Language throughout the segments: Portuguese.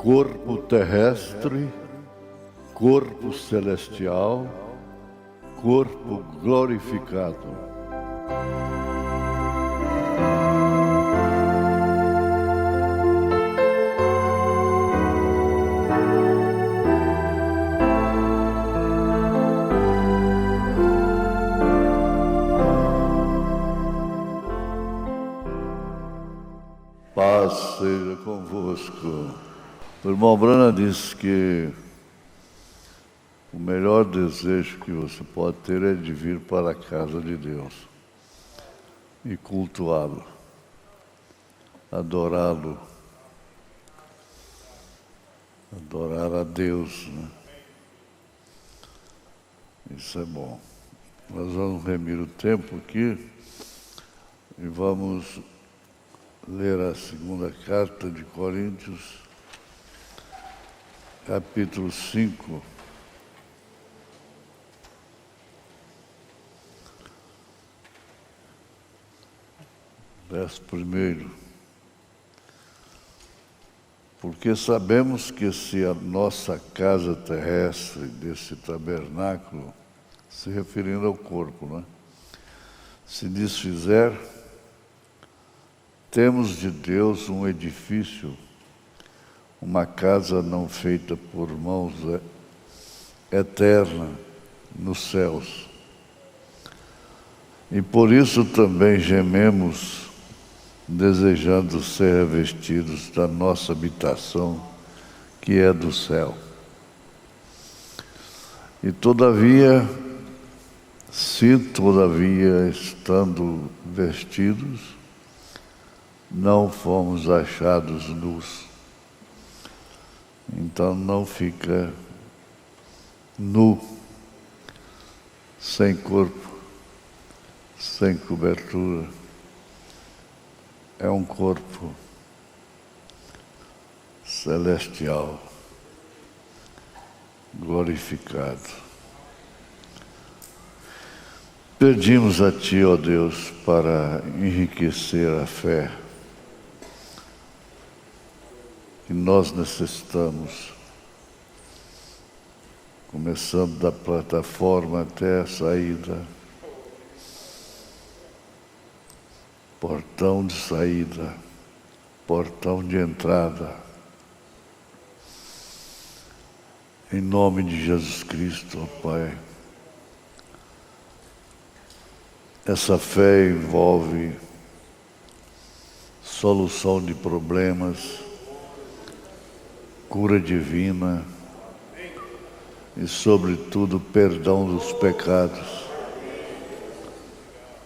corpo terrestre, corpo celestial, corpo glorificado. Paz seja convosco. O irmão Brana disse que o melhor desejo que você pode ter é de vir para a casa de Deus e cultuá-lo, adorá-lo, adorar a Deus, né? Isso é bom. Nós vamos remir o tempo aqui e vamos ler a segunda carta de Coríntios, capítulo 5. Verso 1. Porque sabemos que se a nossa casa terrestre desse tabernáculo, se referindo ao corpo, né, se desfizer, temos de Deus um edifício, uma casa não feita por mãos, eterna nos céus. E por isso também gememos, desejando ser revestidos da nossa habitação, que é do céu. E todavia, se todavia estando vestidos, não fomos achados nus. Então não fica nu, sem corpo, sem cobertura. É um corpo celestial, glorificado. Pedimos a Ti, ó Deus, para enriquecer a fé que nós necessitamos, começando da plataforma até a saída, portão de saída, portão de entrada. Em nome de Jesus Cristo, ó Pai. Essa fé envolve solução de problemas, cura divina e, sobretudo, perdão dos pecados.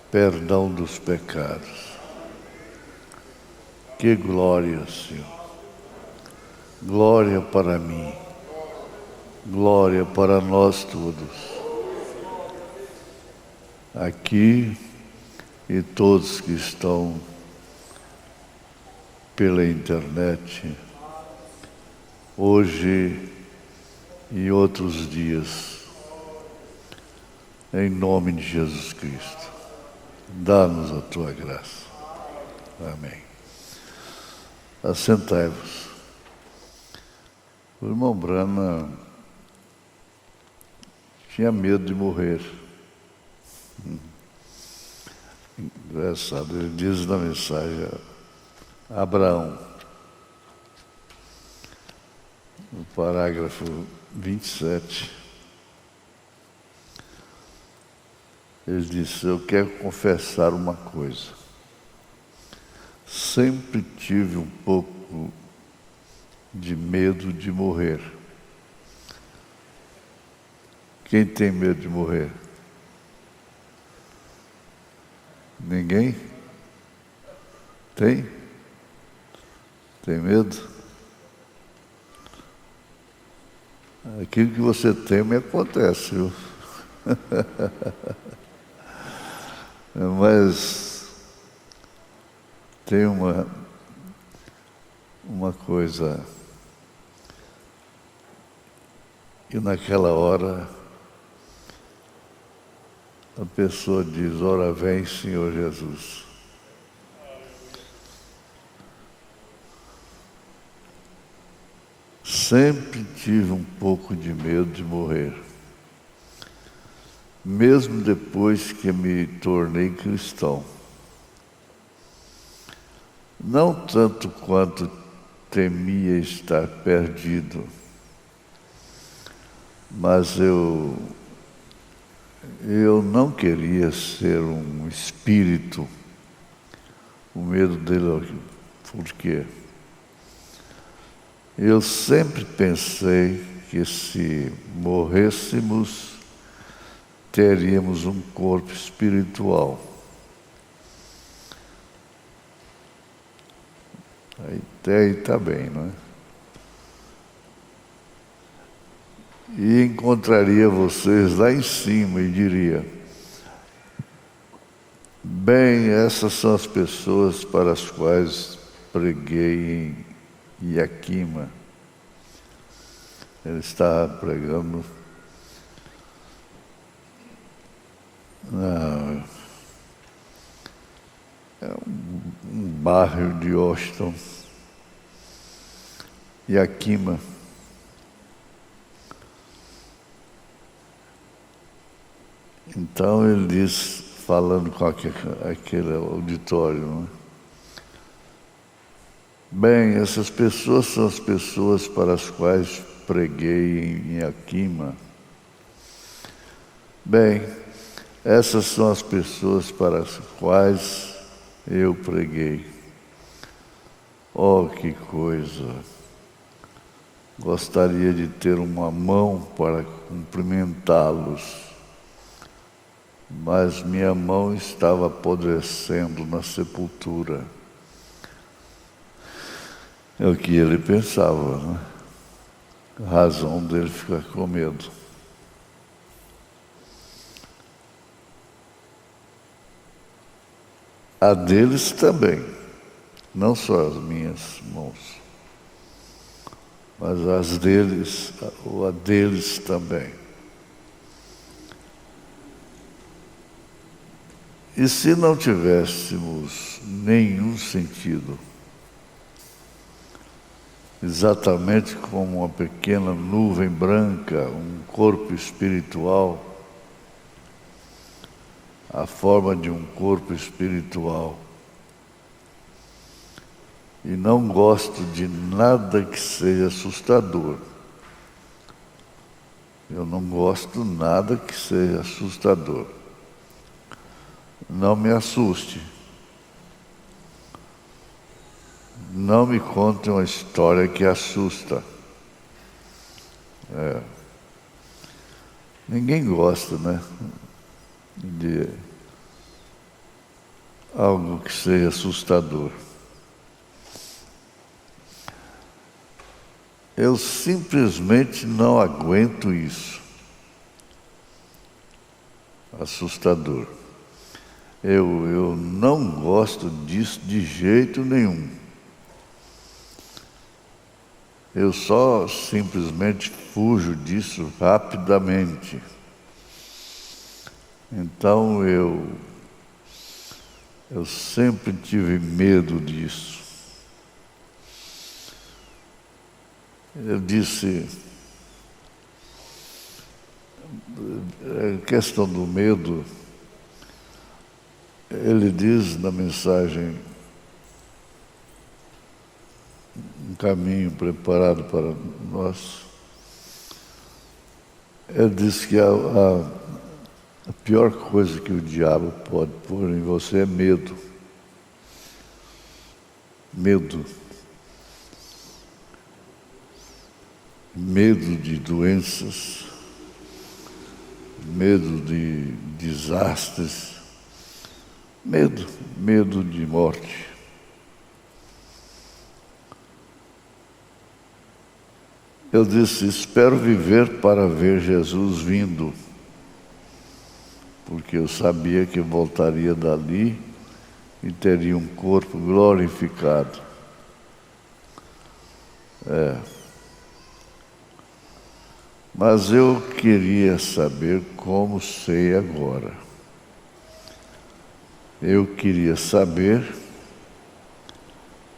Perdão dos pecados. Que glória, Senhor. Glória para mim. Glória para nós todos. Aqui e todos que estão pela internet, hoje e outros dias, em nome de Jesus Cristo, dá-nos a Tua graça. Amém. Assentai-vos. O irmão Brana tinha medo de morrer. Engraçado, ele diz na mensagem a Abraão, no parágrafo 27, ele disse: eu quero confessar uma coisa. Sempre tive um pouco de medo de morrer. Quem tem medo de morrer? Ninguém? Tem? Tem medo? Aquilo que você teme acontece, viu? Mas tem uma coisa, e naquela hora a pessoa diz: ora vem, Senhor Jesus. sempre tive um pouco de medo de morrer. Mesmo depois que me tornei cristão. Não tanto quanto temia estar perdido, mas eu não queria ser um espírito. O medo dele, por quê? Eu sempre pensei que se morrêssemos, teríamos um corpo espiritual. Até aí está bem, não é? E encontraria vocês lá em cima e diria: bem, essas são as pessoas para as quais preguei em Yakima. Ele estava pregando um bairro de Austin, Yakima. Então ele diz, falando com aquele auditório, né? Bem, essas pessoas são as pessoas para as quais preguei em Yakima. Bem, essas são as pessoas para as quais eu preguei. Oh, que coisa! Gostaria de ter uma mão para cumprimentá-los, mas minha mão estava apodrecendo na sepultura. É o que ele pensava, né? A razão dele ficar com medo. A deles também, não só as minhas mãos, mas as deles, ou a deles também. E se não tivéssemos nenhum sentido, exatamente como uma pequena nuvem branca, um corpo espiritual, a forma de um corpo espiritual. E não gosto de nada que seja assustador. Eu não gosto nada que seja assustador. Não me assuste. Não me conte uma história que assusta. Ninguém gosta, né? De algo que seja assustador. Eu simplesmente não aguento isso. Assustador. Eu não gosto disso de jeito nenhum. Eu só simplesmente fujo disso rapidamente. Então eu sempre tive medo disso. Eu disse, a questão do medo, ele diz na mensagem, um caminho preparado para nós, ele diz que a pior coisa que o diabo pode pôr em você é medo. Medo. Medo de doenças, medo de desastres, medo de morte. Eu disse, espero viver para ver Jesus vindo, porque eu sabia que voltaria dali e teria um corpo glorificado. Mas eu queria saber como sei agora. Eu queria saber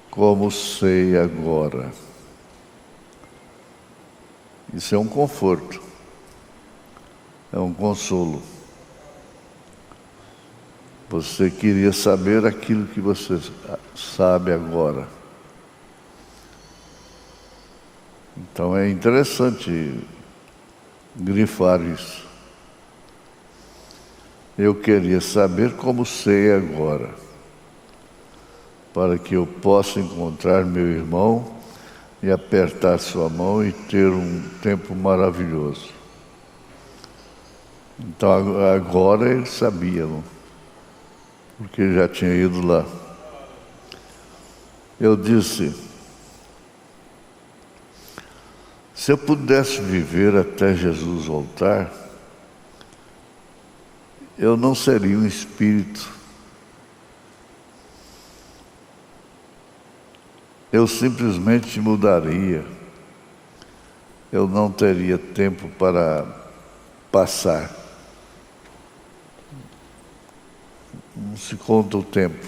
como sei agora. Isso é um conforto, é um consolo. Você queria saber aquilo que você sabe agora. Então é interessante grifar isso. Eu queria saber como sei agora, para que eu possa encontrar meu irmão e apertar sua mão e ter um tempo maravilhoso. Então agora eles sabiam, porque já tinha ido lá. Eu disse, se eu pudesse viver até Jesus voltar, eu não seria um espírito. Eu simplesmente mudaria. Eu não teria tempo para passar. Não se conta o tempo.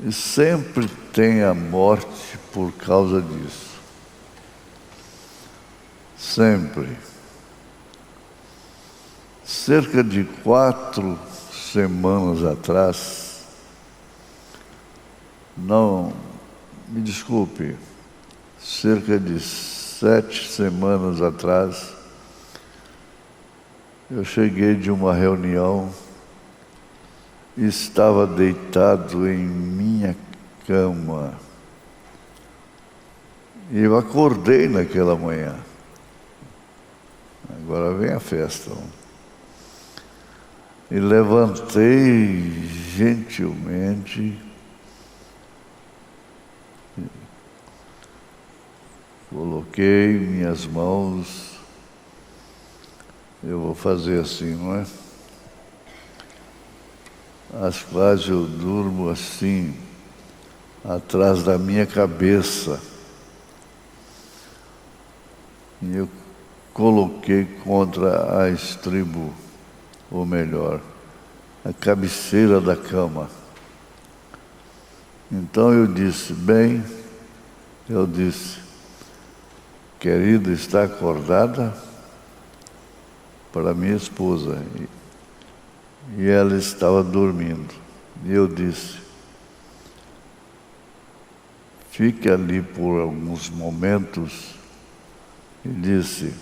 E sempre tem a morte por causa disso. Sempre. Cerca de 4 semanas atrás, não, me desculpe, cerca de 7 semanas atrás, eu cheguei de uma reunião e estava deitado em minha cama. E eu acordei naquela manhã. Agora vem a festa. E levantei gentilmente, coloquei minhas mãos, eu vou fazer assim, não é? Às quais eu durmo assim, atrás da minha cabeça. E eu coloquei contra a estribo, ou melhor, a cabeceira da cama. Então eu disse, querida, está acordada? Para minha esposa. E ela estava dormindo. E eu disse, fique ali por alguns momentos. E disse,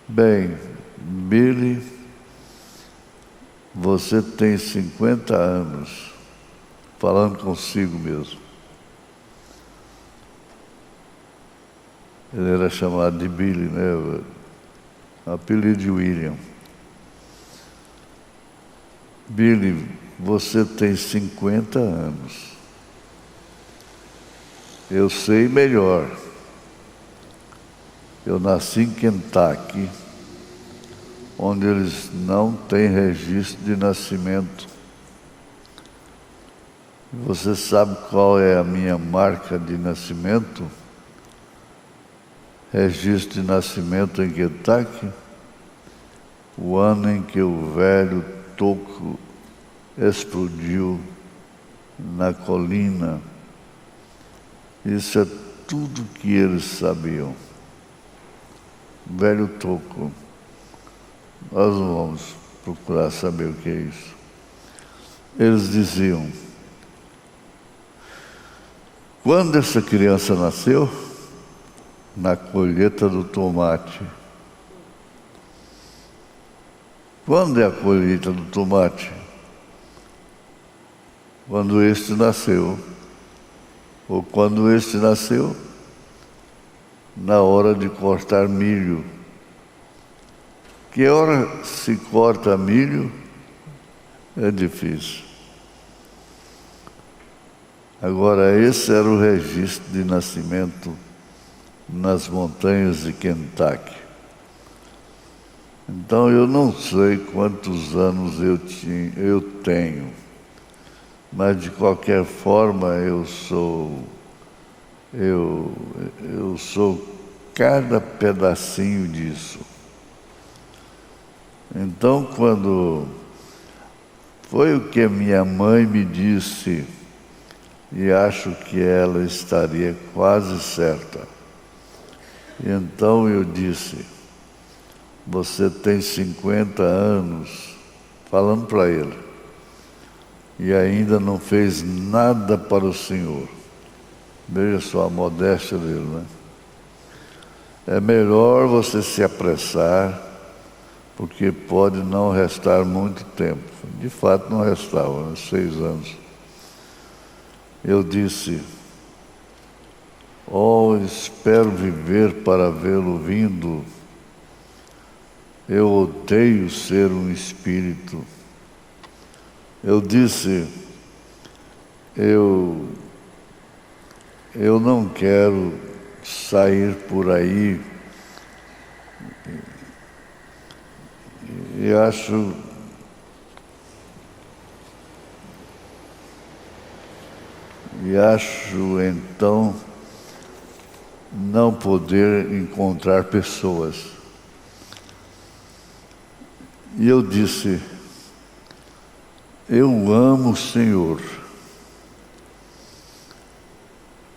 Billy, você tem 50 anos, falando consigo mesmo. Ele era chamado de Billy, né? Apelido de William. Billy, você tem 50 anos. Eu sei melhor. Eu nasci em Kentucky, onde eles não têm registro de nascimento. Você sabe qual é a minha marca de nascimento? Registro de nascimento em Kentucky? O ano em que o velho toco explodiu na colina. Isso é tudo que eles sabiam. Velho toco. Nós não vamos procurar saber o que é isso. Eles diziam, quando essa criança nasceu? Na colheita do tomate. Quando é a colheita do tomate? Quando este nasceu. Ou quando este nasceu? Na hora de cortar milho. Que hora se corta milho? É difícil. Agora, esse era o registro de nascimento nas montanhas de Kentucky. Então, eu não sei quantos anos eu tenho, mas de qualquer forma eu sou cada pedacinho disso. Então, quando foi o que minha mãe me disse e acho que ela estaria quase certa. E então eu disse: você tem 50 anos, falando para ele, e ainda não fez nada para o Senhor. Veja só a modéstia dele, né? É melhor você se apressar, porque pode não restar muito tempo. De fato não restava, né? 6 anos. Eu disse: espero viver para vê-lo vindo. Eu odeio ser um espírito. Eu disse: eu não quero sair por aí e acho então não poder encontrar pessoas. E eu disse: eu amo o Senhor.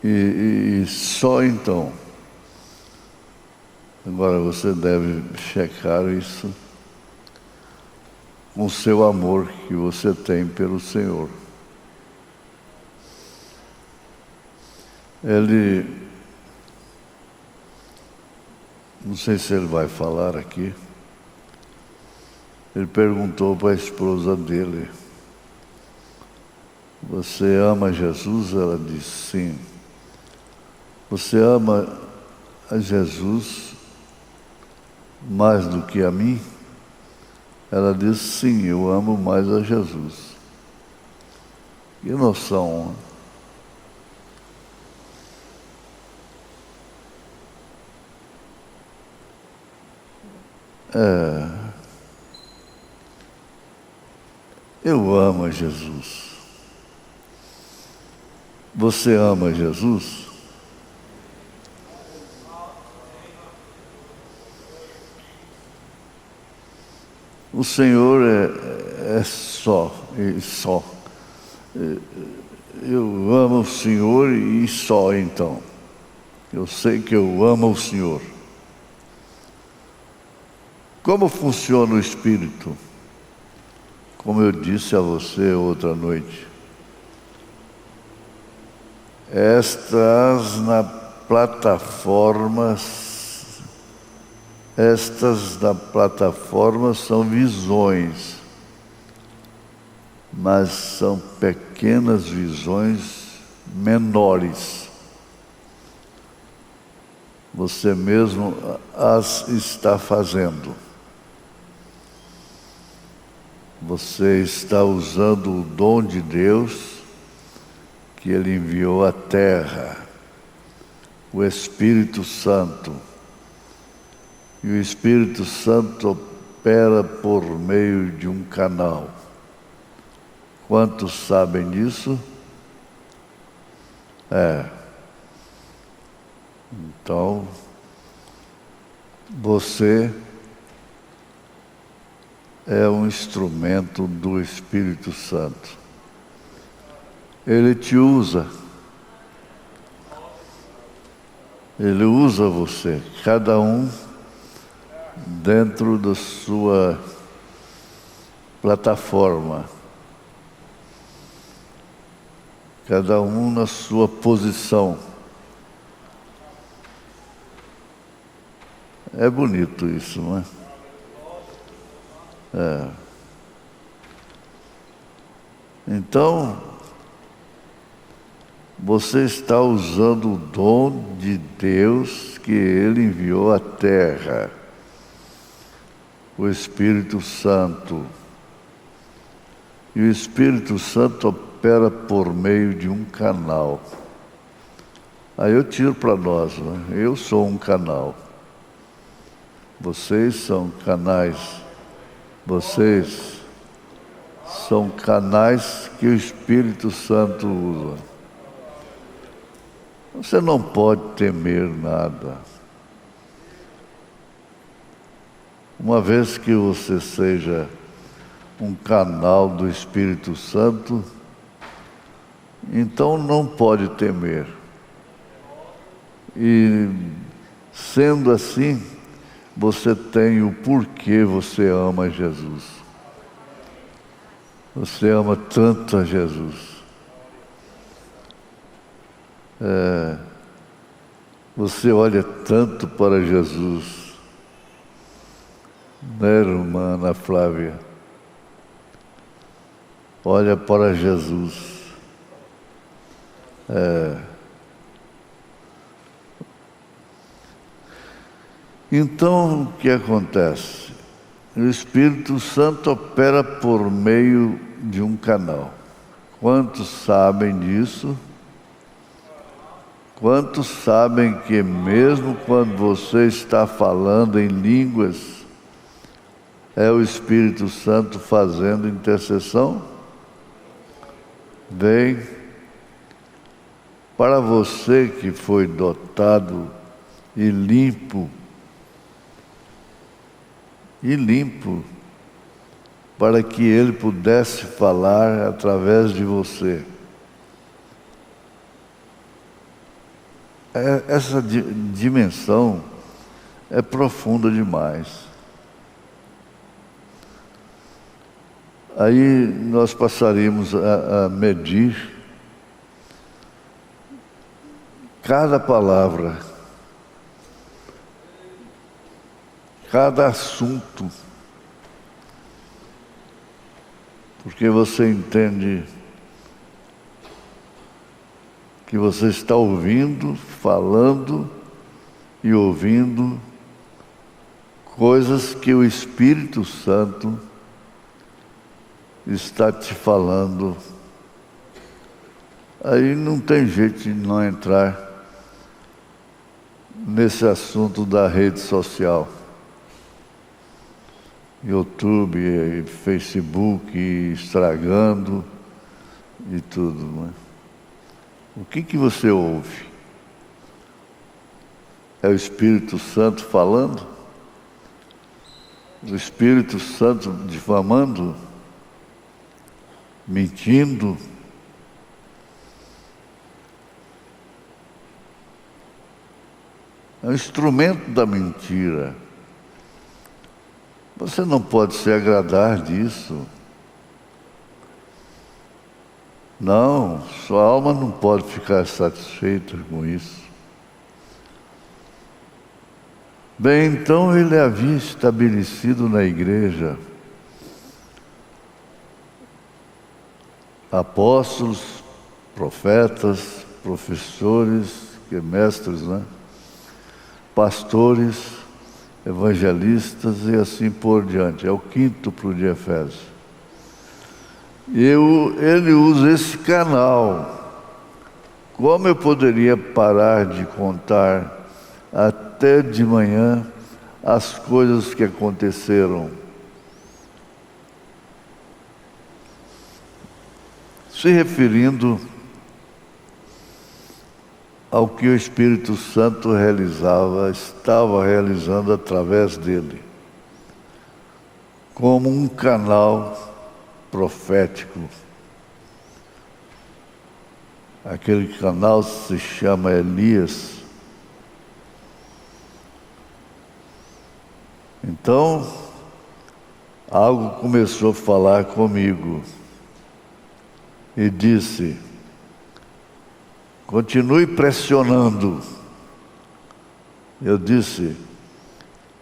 E só então. Agora você deve checar isso com o seu amor que você tem pelo Senhor. Ele, não sei se ele vai falar aqui, ele perguntou para a esposa dele: você ama Jesus? Ela disse: sim. Você ama a Jesus mais do que a mim? Ela disse: sim, eu amo mais a Jesus. Que noção, eu amo a Jesus. Você ama Jesus? O Senhor é só, e só. Eu amo o Senhor e só então. Eu sei que eu amo o Senhor. Como funciona o Espírito? Como eu disse a você outra noite, estas na plataforma são visões, mas são pequenas visões menores. Você mesmo as está fazendo. Você está usando o dom de Deus que Ele enviou à Terra, o Espírito Santo. E o Espírito Santo opera por meio de um canal. Quantos sabem disso? Então, você é um instrumento do Espírito Santo. Ele te usa. Ele usa você, cada um dentro da sua plataforma, cada um na sua posição. É bonito isso, não é? Então, você está usando o dom de Deus que Ele enviou à Terra, o Espírito Santo. E o Espírito Santo opera por meio de um canal. Aí eu tiro para nós, né? Eu sou um canal. Vocês são canais. Vocês são canais que o Espírito Santo usa. Você não pode temer nada. Uma vez que você seja um canal do Espírito Santo, Então não pode temer. E sendo assim, você tem o porquê você ama Jesus. Você ama tanto a Jesus. Você olha tanto para Jesus, né, irmã Ana Flávia? Olha para Jesus. Então, o que acontece? O Espírito Santo opera por meio de um canal. Quantos sabem disso? Quantos sabem que mesmo quando você está falando em línguas, é o Espírito Santo fazendo intercessão? Bem, para você que foi dotado e limpo, para que Ele pudesse falar através de você. Essa dimensão é profunda demais. Aí nós passaríamos a medir cada palavra, cada assunto, porque você entende que você está ouvindo, falando e ouvindo coisas que o Espírito Santo está te falando. Aí não tem jeito de não entrar nesse assunto da rede social. YouTube, Facebook, estragando e tudo, né? O que você ouve? É o Espírito Santo falando? O Espírito Santo difamando? Mentindo? É um instrumento da mentira. Você não pode se agradar disso. Não, sua alma não pode ficar satisfeita com isso. Bem, então ele havia estabelecido na igreja apóstolos, profetas, professores, mestres, né? Pastores, evangelistas e assim por diante. É o quíntuplo de Efésios. Ele usa esse canal. Como eu poderia parar de contar até de manhã as coisas que aconteceram? Se referindo ao que o Espírito Santo estava realizando através dele, como um canal profético. Aquele canal se chama Elias. Então, algo começou a falar comigo e disse: continue pressionando. Eu disse: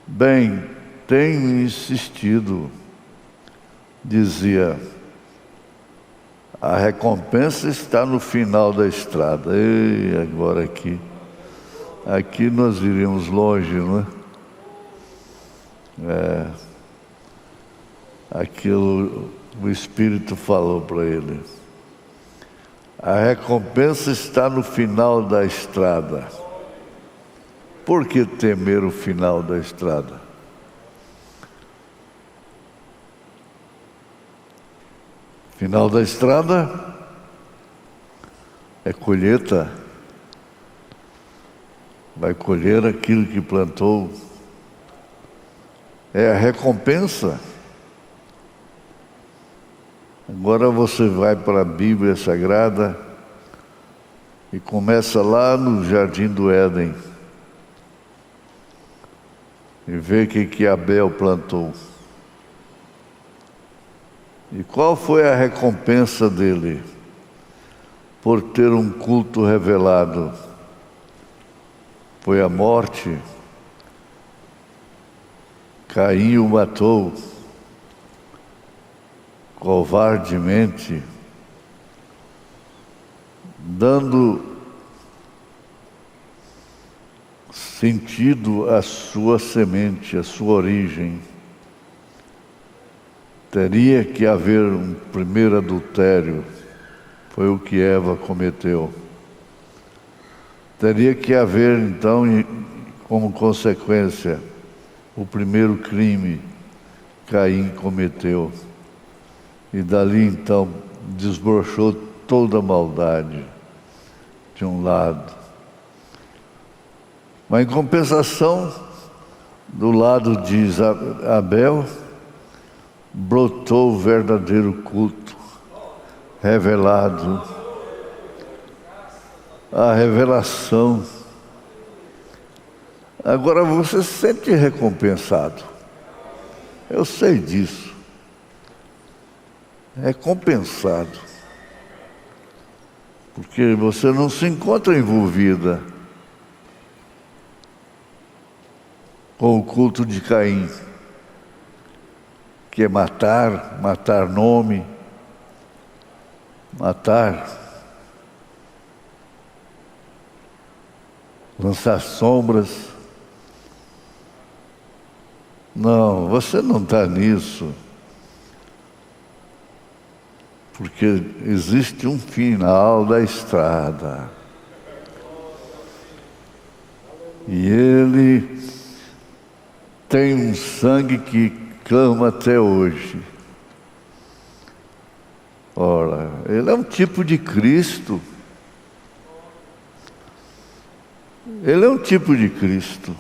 bem, tenho insistido. Dizia: a recompensa está no final da estrada. E agora aqui nós iríamos longe, não é? Aquilo o Espírito falou para ele. A recompensa está no final da estrada. Por que temer o final da estrada? Final da estrada é colheita. Vai colher aquilo que plantou. É a recompensa. Agora você vai para a Bíblia Sagrada E começa lá no Jardim do Éden. E vê o que Abel plantou. E qual foi a recompensa dele? Por ter um culto revelado. Foi a morte. Caim o matou covardemente, dando sentido à sua semente, à sua origem. Teria que haver um primeiro adultério, foi o que Eva cometeu. Teria que haver, então, como consequência, o primeiro crime Caim cometeu. E dali, então, desbrochou toda a maldade de um lado. Mas, em compensação, do lado de Abel, brotou o verdadeiro culto, revelado, a revelação. Agora você se sente recompensado. Eu sei disso. Recompensado. Porque você não se encontra envolvida com o culto de Caim, que é matar nome, matar, lançar sombras. Não, você não está nisso. Porque existe um final da estrada. E ele tem um sangue que clama até hoje. Ora, ele é um tipo de Cristo. Ele é um tipo de Cristo.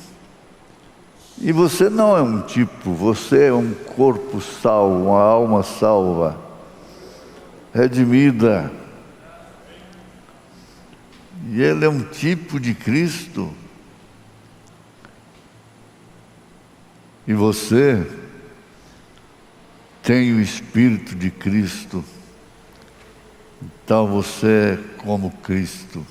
E você não é um tipo, você é um corpo salvo, uma alma salva, redimida. E ele é um tipo de Cristo. E você tem o Espírito de Cristo. Então você é como Cristo.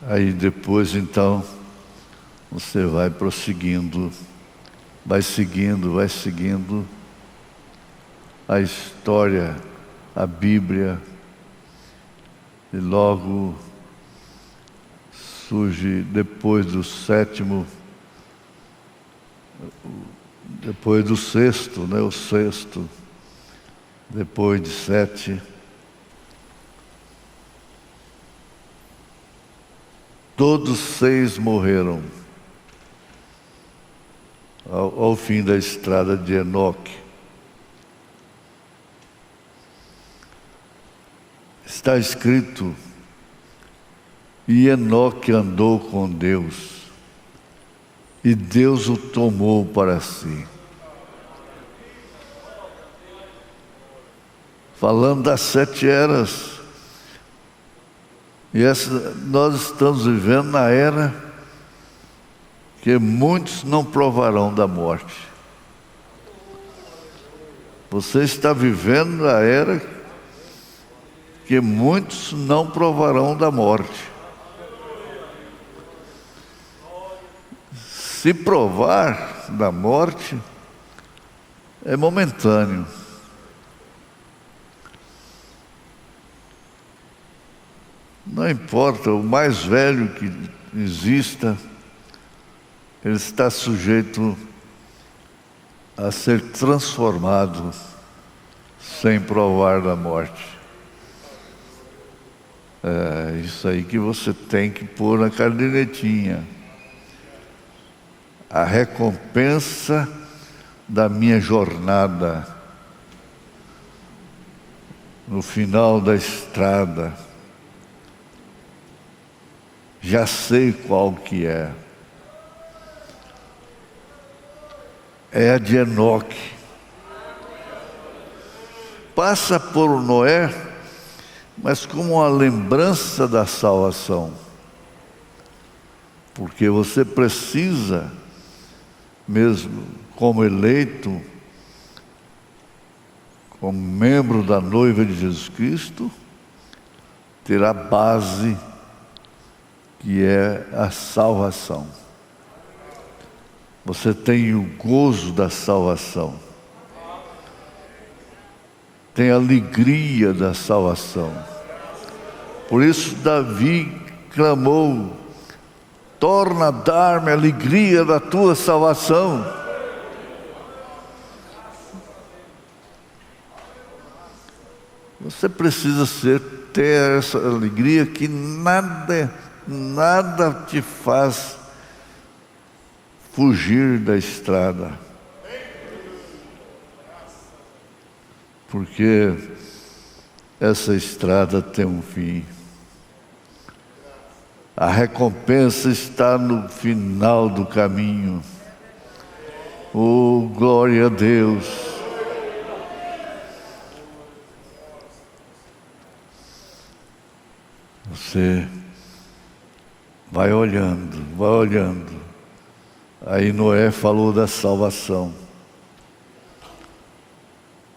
Aí depois, então, você vai prosseguindo, vai seguindo a história, a Bíblia, e logo surge depois do sétimo, depois do sexto, né? O sexto, depois de 7. Todos 6 morreram ao fim da estrada de Enoque. Está escrito, e Enoque andou com Deus, e Deus o tomou para si. Falando das 7 eras. E nós estamos vivendo na era que muitos não provarão da morte. Você está vivendo na era que muitos não provarão da morte. Se provar da morte, é momentâneo. Não importa, o mais velho que exista, ele está sujeito a ser transformado sem provar da morte. É isso aí que você tem que pôr na cadernetinha. A recompensa da minha jornada no final da estrada. Já sei qual que é. É a de Enoque. passa por Noé, mas como uma lembrança da salvação. Porque você precisa, mesmo como eleito, como membro da noiva de Jesus Cristo, ter a base que é a salvação. Você tem o gozo da salvação. Tem a alegria da salvação. Por isso Davi clamou: torna a dar-me a alegria da tua salvação. Você precisa ter essa alegria que nada te faz fugir da estrada. Porque essa estrada tem um fim. A recompensa está no final do caminho. Oh, glória a Deus! Você vai olhando, vai olhando. Aí Noé falou da salvação.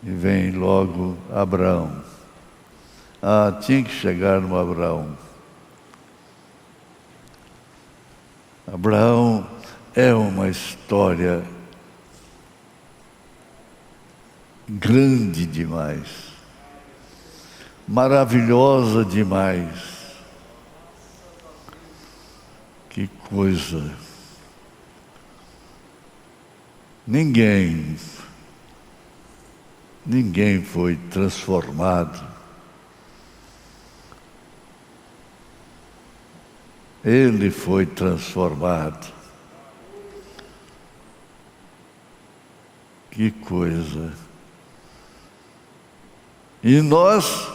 E vem logo Abraão. Tinha que chegar no Abraão. Abraão é uma história grande demais, maravilhosa demais. Que coisa! Ninguém foi transformado. Ele foi transformado. Que coisa! E nós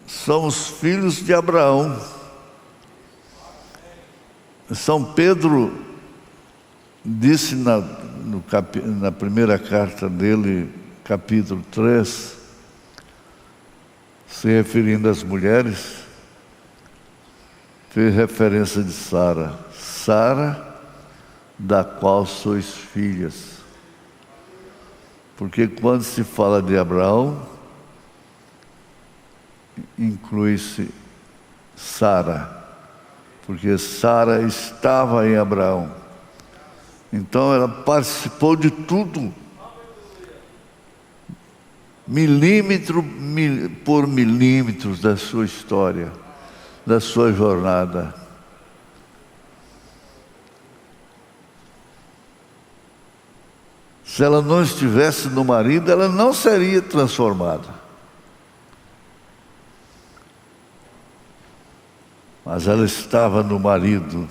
somos filhos de Abraão. São Pedro disse na primeira carta dele, capítulo 3, se referindo às mulheres, fez referência de Sara. Sara, da qual sois filhas. Porque quando se fala de Abraão, inclui-se Sara. Porque Sara estava em Abraão. Então ela participou de tudo. Milímetro por milímetros da sua história, da sua jornada. Se ela não estivesse no marido, ela não seria transformada. Mas ela estava no marido.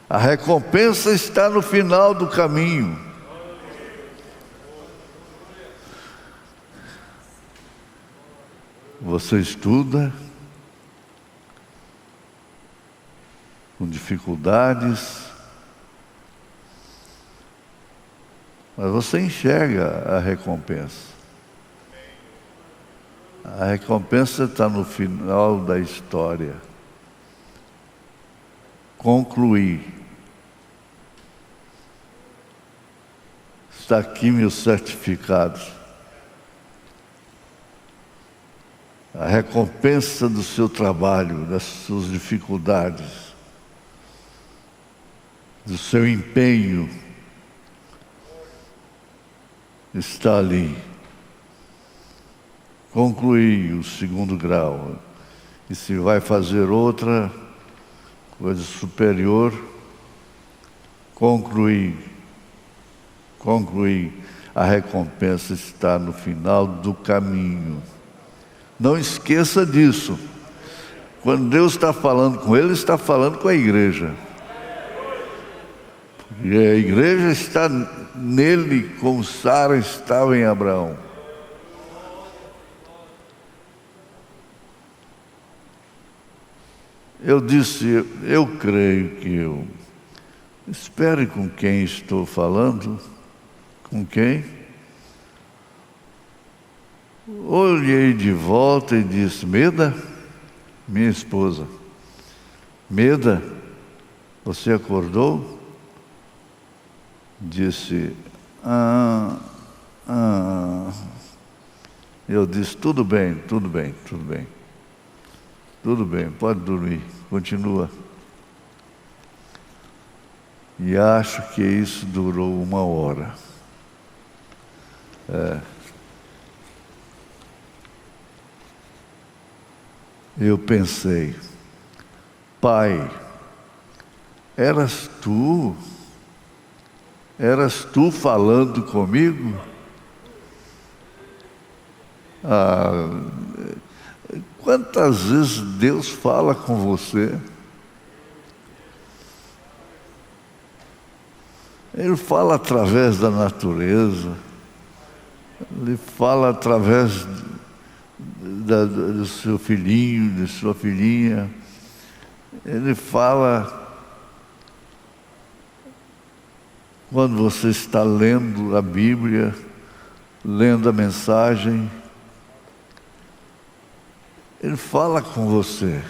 A recompensa está no final do caminho. Você estuda com dificuldades, mas você enxerga a recompensa. A recompensa está no final da história. Concluir. Está aqui meus certificados. A recompensa do seu trabalho, das suas dificuldades, do seu empenho, está ali. Concluir o segundo grau. E se vai fazer outra coisa superior, concluir. A recompensa está no final do caminho. Não esqueça disso. Quando Deus está falando com ele, está falando com a igreja. E a igreja está nele como Sara estava em Abraão. Eu disse, eu creio que eu. Espere com quem estou falando. Com quem? Olhei de volta e disse: Meda, minha esposa, Meda, você acordou? Disse: Eu disse: tudo bem, tudo bem, tudo bem. Tudo bem, pode dormir, continua. E acho que isso durou 1 hora. Eu pensei: Pai, eras tu falando comigo? Quantas vezes Deus fala com você? Ele fala através da natureza, Ele fala através do seu filhinho, de sua filhinha. Ele fala quando você está lendo a Bíblia, lendo a mensagem. Ele fala com você.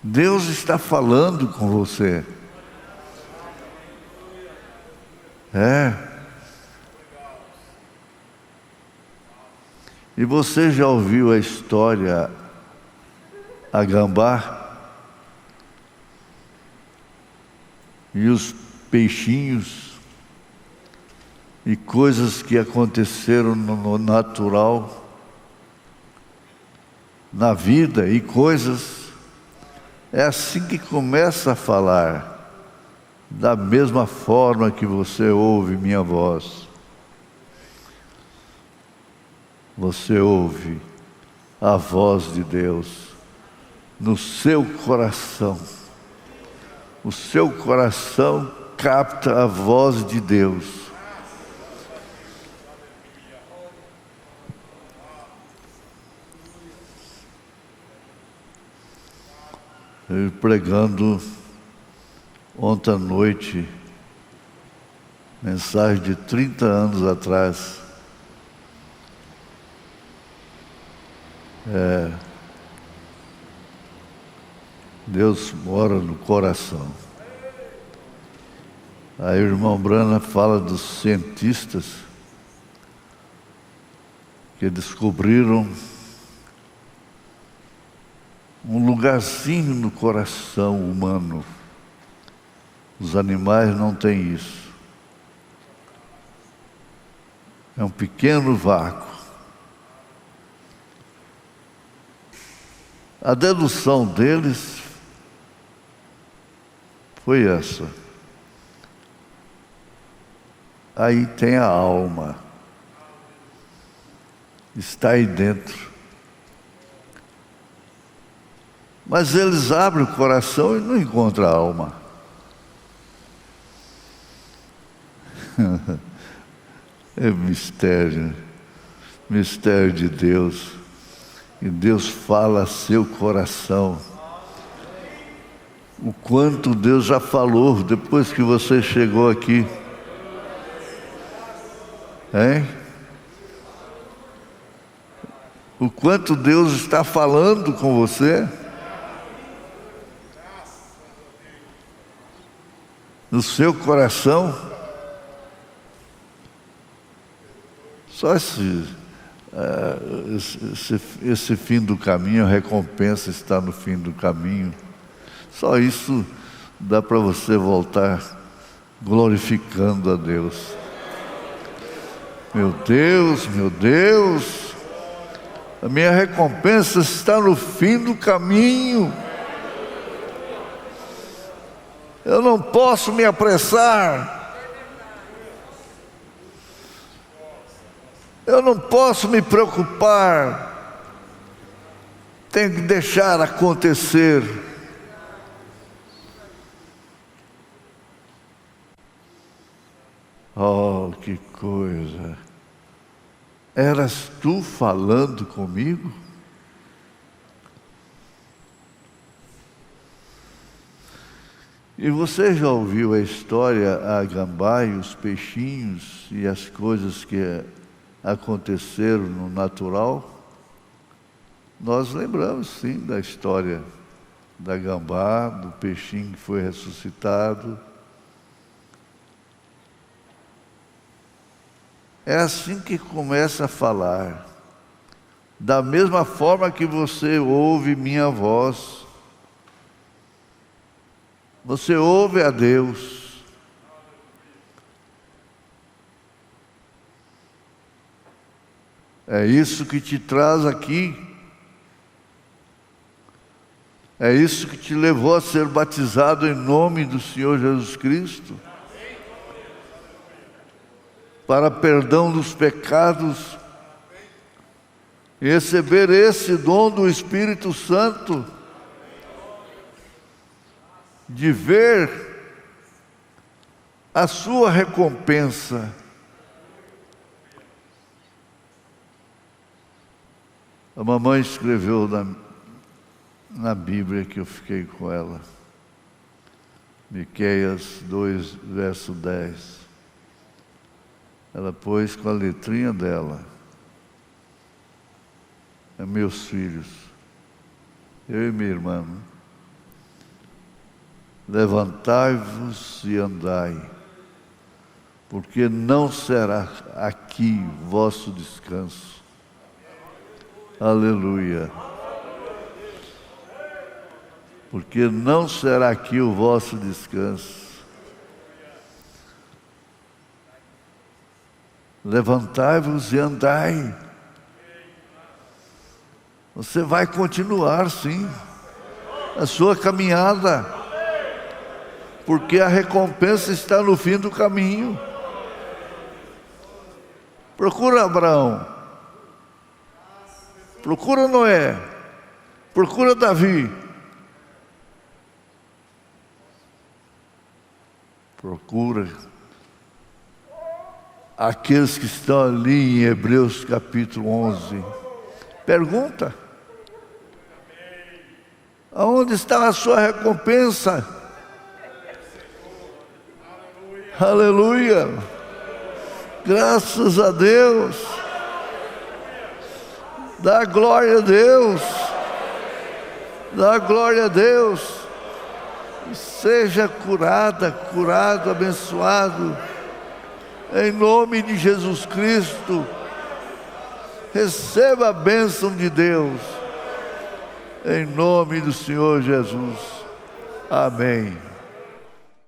Deus está falando com você. E você já ouviu a história Agambá? E os peixinhos? E coisas que aconteceram no natural, na vida, e coisas. É assim que começa a falar, da mesma forma que você ouve minha voz. Você ouve a voz de Deus no seu coração. O seu coração capta a voz de Deus. Eu pregando ontem à noite, mensagem de 30 anos atrás. Deus mora no coração. Aí o irmão Brana fala dos cientistas que descobriram um lugarzinho no coração humano. Os animais não têm isso. É um pequeno vácuo. A dedução deles foi essa. Aí tem a alma. Está aí dentro. Mas eles abrem o coração e não encontram a alma. É mistério de Deus. E Deus fala a seu coração. O quanto Deus já falou depois que você chegou aqui. Hein? O quanto Deus está falando com você. No seu coração. Só esse fim do caminho, a recompensa está no fim do caminho. Só isso dá para você voltar glorificando a Deus. Meu Deus, a minha recompensa está no fim do caminho. Eu não posso me apressar. Eu não posso me preocupar. Tenho que deixar acontecer. Oh, que coisa! Eras tu falando comigo? E você já ouviu a história, a gambá e os peixinhos e as coisas que aconteceram no natural? Nós lembramos sim da história da gambá, do peixinho que foi ressuscitado. É assim que começa a falar. Da mesma forma que você ouve minha voz, você ouve a Deus. É isso que te traz aqui. É isso que te levou a ser batizado em nome do Senhor Jesus Cristo, para perdão dos pecados, e receber esse dom do Espírito Santo, de ver a sua recompensa. A mamãe escreveu na Bíblia, que eu fiquei com ela, Miqueias 2, verso 10. Ela pôs com a letrinha dela: meus filhos, eu e minha irmã, levantai-vos e andai, porque não será aqui vosso descanso. Aleluia. Porque não será aqui o vosso descanso. Levantai-vos e andai. Você vai continuar sim a sua caminhada, porque a recompensa está no fim do caminho. Procura Abraão, procura Noé, procura Davi, procura aqueles que estão ali em Hebreus capítulo 11. Pergunta: aonde está a sua recompensa? Aleluia! Graças a Deus! Dá glória a Deus! Dá glória a Deus! Seja curada, curado, abençoado, em nome de Jesus Cristo. Receba a bênção de Deus, em nome do Senhor Jesus. Amém.